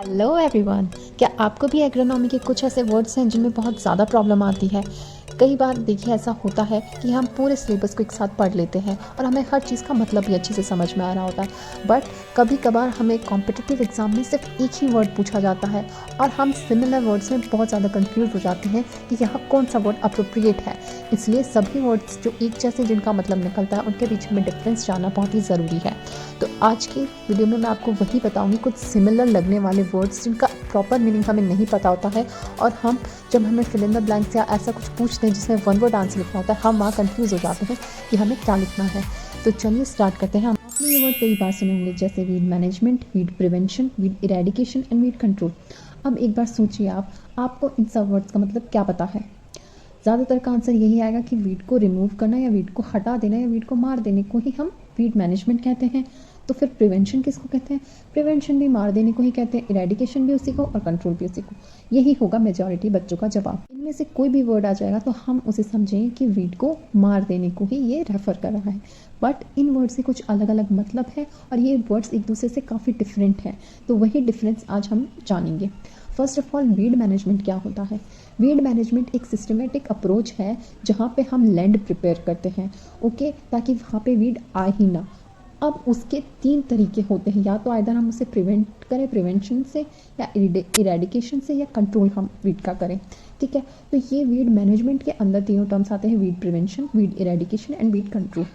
Hello everyone. क्या आपको भी एग्रोनॉमी के कुछ ऐसे वर्ड्स हैं जिनमें बहुत ज़्यादा प्रॉब्लम आती है? कई बार देखिए ऐसा होता है कि हम पूरे सिलेबस को एक साथ पढ़ लेते हैं और हमें हर चीज़ का मतलब भी अच्छे से समझ में आ रहा होता है, बट कभी कभार हमें कॉम्पिटिटिव एग्ज़ाम में सिर्फ एक ही वर्ड पूछा जाता है और हम सिमिलर वर्ड्स में बहुत ज़्यादा कंफ्यूज हो जाते हैं कि यहाँ कौन सा वर्ड अप्रोप्रिएट है। इसलिए सभी वर्ड्स जो एक जैसे जिनका मतलब निकलता है उनके बीच में डिफरेंस जानना बहुत ही ज़रूरी है। तो आज की वीडियो में मैं आपको वही बताऊंगी, कुछ सिमिलर लगने वाले वर्ड्स जिनका प्रॉपर मीनिंग हमें नहीं पता होता है और हम जब हमें फिल इन द ब्लैंक्स या ऐसा कुछ पूछते हैं जिसमें वन वर्ड आंसर लिखना होता है, हम वहाँ कंफ्यूज हो जाते हैं कि हमें क्या लिखना है। तो चलिए स्टार्ट करते हैं। आपने ये वर्ड कई बार सुने होंगे, जैसे weed management, weed prevention, weed eradication and weed control. अब एक बार सोचिए आपको इन सब वर्ड्स का मतलब क्या पता है? ज़्यादातर का आंसर यही आएगा कि वीड को रिमूव करना या वीड को हटा देना या वीड को मार देने को ही हम वीड मैनेजमेंट कहते हैं। तो फिर प्रिवेंशन किसको कहते हैं? प्रिवेंशन भी मार देने को ही कहते हैं, इरेडिकेशन भी उसी को और कंट्रोल भी उसी को। यही होगा मेजॉरिटी बच्चों का जवाब। इनमें से कोई भी वर्ड आ जाएगा तो हम उसे समझेंगे कि वीड को मार देने को ही ये रेफर कर रहा है, बट इन वर्ड्स के कुछ अलग अलग मतलब है और ये वर्ड्स एक दूसरे से काफ़ी डिफरेंट हैं। तो वही डिफरेंस आज हम जानेंगे। First of all, weed management क्या होता है? वीड मैनेजमेंट एक सिस्टमेटिक अप्रोच है जहाँ पे हम लैंड प्रिपेयर करते हैं, ओके, ताकि वहाँ पे वीड आ ही ना। अब उसके 3 तरीके होते हैं, या तो आइदर हम उसे प्रिवेंट करें प्रिवेंशन से, या इरेडिकेशन से, या कंट्रोल हम वीड का करें। ठीक है, तो ये वीड मैनेजमेंट के अंदर तीनों टर्म्स आते हैं, weed prevention, weed eradication and weed control.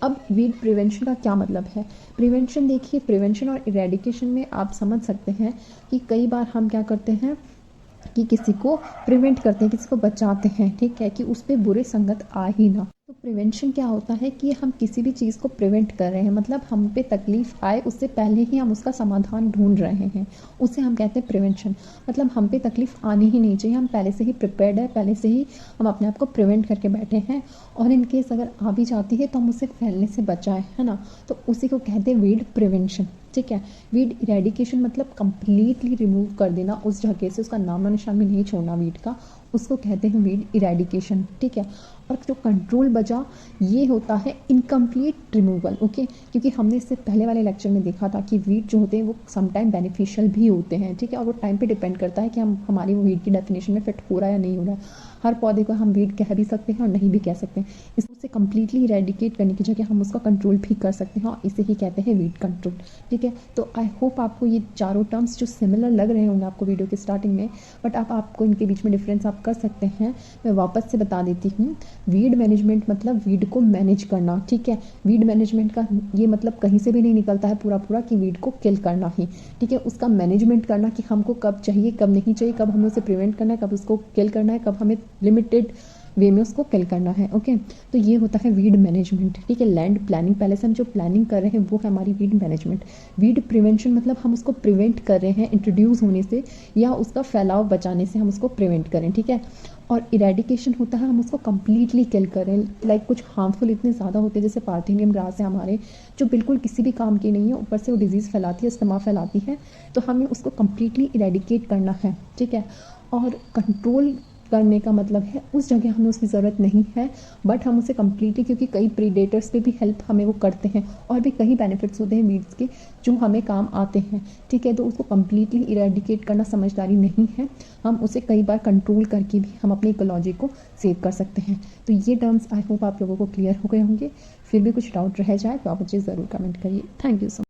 अब वीड प्रिवेंशन का क्या मतलब है? प्रिवेंशन देखिए, प्रिवेंशन और इरेडिकेशन में आप समझ सकते हैं कि कई बार हम क्या करते हैं कि किसी को प्रिवेंट करते हैं, किसी को बचाते हैं, ठीक है, कि उस पर बुरे संगत आ ही ना। तो प्रिवेंशन क्या होता है कि हम किसी भी चीज़ को प्रिवेंट कर रहे हैं, मतलब हम पे तकलीफ आए उससे पहले ही हम उसका समाधान ढूंढ रहे हैं, उसे हम कहते हैं प्रिवेंशन। मतलब हम पे तकलीफ आनी ही नहीं चाहिए, हम पहले से ही प्रिपेयर्ड है, पहले से ही हम अपने आप को प्रिवेंट करके बैठे हैं और इन केस अगर आ भी जाती है तो हम उसे फैलने से बचाएं, है ना। तो उसी को कहते हैं वीड प्रिवेंशन। ठीक है, वीड इरेडिकेशन मतलब कंप्लीटली रिमूव कर देना उस जगह से, उसका नामो निशान भी नहीं छोड़ना वीड का, उसको कहते हैं वीड इरेडिकेशन। ठीक है, और जो कंट्रोल बचा ये होता है इनकम्प्लीट रिमूवल, ओके, क्योंकि हमने इससे पहले वाले लेक्चर में देखा था कि वीड जो होते हैं वो समटाइम बेनिफिशियल भी होते हैं। ठीक है, और वो टाइम पे डिपेंड करता है कि हम हमारी वो वीड की डेफिनेशन में फिट हो रहा है या नहीं हो रहा है। हर पौधे को हम वीड कह भी सकते हैं और नहीं भी कह सकते हैं, इससे कम्प्लीटली इरेडिकेट करने की जगह हम उसका कंट्रोल भी कर सकते हैं और इसे ही कहते हैं वीड कंट्रोल। ठीक है, तो आई होप आपको ये चारों टर्म्स जो सिमिलर लग रहे होंगे आपको वीडियो के स्टार्टिंग में, बट आपको इनके बीच में डिफरेंस आप कर सकते हैं। मैं वापस से बता देती हूँ। वीड मैनेजमेंट मतलब वीड को मैनेज करना। ठीक है, वीड मैनेजमेंट का ये मतलब कहीं से भी नहीं निकलता है पूरा पूरा कि वीड को किल करना ही। ठीक है, उसका मैनेजमेंट करना कि हमको कब चाहिए कब नहीं चाहिए, कब हमें उसे प्रिवेंट करना है, कब उसको किल करना है, कब हमें लिमिटेड वे में उसको किल करना है। ओके, तो ये होता है वीड मैनेजमेंट। ठीक है, लैंड प्लानिंग, पहले से हम जो प्लानिंग कर रहे हैं वो है हमारी वीड मैनेजमेंट। वीड प्रिवेंशन मतलब हम उसको प्रिवेंट कर रहे हैं इंट्रोड्यूस होने से या उसका फैलाव बचाने से हम उसको प्रिवेंट करें। ठीक है, और इरेडिकेशन होता है हम उसको कम्प्लीटली किल करें। लाइक कुछ हार्मफुल इतने ज़्यादा होते हैं, जैसे पार्थेनियम ग्रास है हमारे, जो बिल्कुल किसी भी काम की नहीं है, ऊपर से वो डिजीज़ फैलाती है, इस्तेमा फैलाती है, तो हमें उसको कम्प्लीटली इरेडिकेट करना है। ठीक है, और कंट्रोल करने का मतलब है उस जगह हमें उसकी ज़रूरत नहीं है, बट हम उसे कम्प्लीटली, क्योंकि कई प्रीडेटर्स पे भी हेल्प हमें वो करते हैं और भी कई बेनिफिट्स होते हैं वीड्स के जो हमें काम आते हैं। ठीक है, तो उसको कम्प्लीटली इरेडिकेट करना समझदारी नहीं है, हम उसे कई बार कंट्रोल करके भी हम अपनी इकोलॉजी को सेव कर सकते हैं। तो ये टर्म्स आई होप आप लोगों को क्लियर हो गए होंगे। फिर भी कुछ डाउट रह जाए तो आप मुझे ज़रूर कमेंट करिए। Thank you so much.